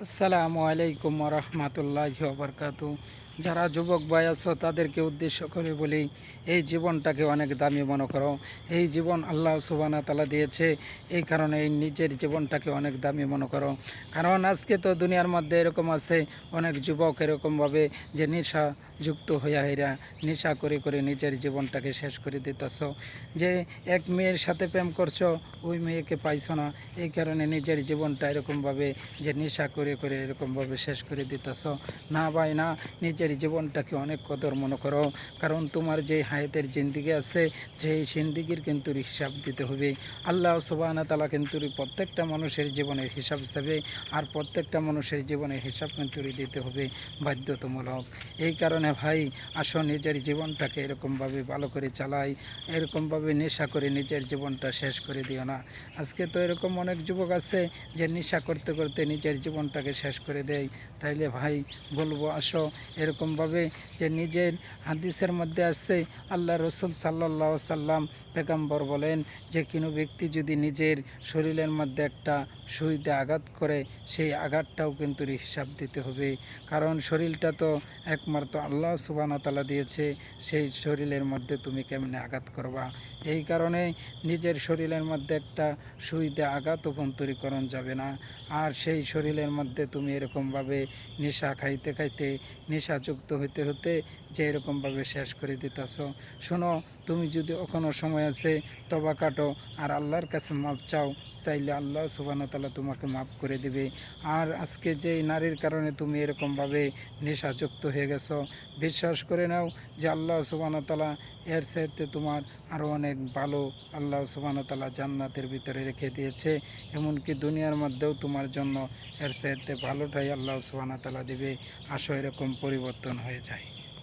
আসসালামু আলাইকুম রহমতুল্লাহি ওবরকাতু। যারা যুবক ভাই আছো তাদেরকে উদ্দেশ্য করে বলি, এই জীবনটাকে অনেক দামি মনে করো। এই জীবন আল্লাহ সুবহানাহু ওয়া তাআলা দিয়েছে, এই কারণে এই নিজের জীবনটাকে অনেক দামি মনে করো। কারণ আজকে তো দুনিয়ার মধ্যে এরকম আছে, অনেক যুবক এরকমভাবে যে নেশা যুক্ত হইয়া হইরা নেশা করে করে নিজের জীবনটাকে শেষ করে দিতেছ। যে এক মেয়ের সাথে প্রেম করছো, ওই মেয়েকে পাইছো না, এই কারণে নিজের জীবনটা এরকমভাবে যে নেশা করে করে এরকমভাবে শেষ করে দিতেছ। না ভাই না, নিজের জীবনটাকে অনেক কদর মনে করো। কারণ তোমার যে হায়াতের জিন্দিগি আছে, সেই জিন্দিগির কিন্তু হিসাব দিতে হবে। আল্লাহ সুবহানাহু ওয়া তাআলা কিন্তু প্রত্যেকটা মানুষের জীবনের হিসাব হিসাবে, আর প্রত্যেকটা মানুষের জীবনের হিসাব কিন্তু দিতে হবে বাধ্যতামূলক। এই কারণে ভাই আসো, নিজের জীবনটাকে এরকমভাবে ভালো করে চালাই, এরকমভাবে নেশা করে নিজের জীবনটা শেষ করে দিও না। আজকে তো এরকম অনেক যুবক আছে যে নেশা করতে করতে নিজের জীবনটাকে শেষ করে দেয়। তাইলে ভাই বলবো, আসো এরকমভাবে যে নিজের হাদিসের মধ্যে আসছে, আল্লাহ রসুল সাল্লাল্লাহু আলাইহি সাল্লাম পেগম্বর বলেন যে কোনো ব্যক্তি যদি নিজের শরীরের মধ্যে একটা সুইতে আঘাত করে, সেই আঘাতটাও কিন্তু হিসাব দিতে হবে। কারণ শরীরটা তো একমাত্র আল্লাহ সুবহানাহু ওয়া তাআলা দিয়েছে, সেই শরীরের মধ্যে তুমি কেমনে আঘাত করবা। এই কারণে নিজের শরীরের মধ্যে একটা সুইতে আঘাতও অন্তরীকরণ যাবে না। আর সেই শরীরের মধ্যে তুমি এরকমভাবে নেশা খাইতে খাইতে, নেশাযুক্ত হতে হতে যে এরকমভাবে শেষ করে দিতেছ। শোনো, তুমি যদি এখনও সময় আছে, তবা কাটো আর আল্লাহর কাছে মাপ চাও, তাইলে আল্লাহ সুবহানাহু ওয়া তাআলা তোমাকে মাফ করে দিবে। আর আজকে যে নারীর কারণে তুমি এরকমভাবে নেশাযুক্ত হয়ে গেছো, বিশ্বাস করে নাও যে আল্লাহ সুবহানাহু ওয়া তাআলা এর চাইতে তোমার আরও অনেক ভালো আল্লাহ সুবহানাহু ওয়া তাআলা জান্নাতের ভিতরে রেখে দিয়েছে। এমনকি দুনিয়ার মধ্যেও তোমার জন্য এর চাইতে ভালোটাই আল্লাহ সুবহানাহু ওয়া তাআলা দিবে। আসো, এরকম পরিবর্তন হয়ে যায়।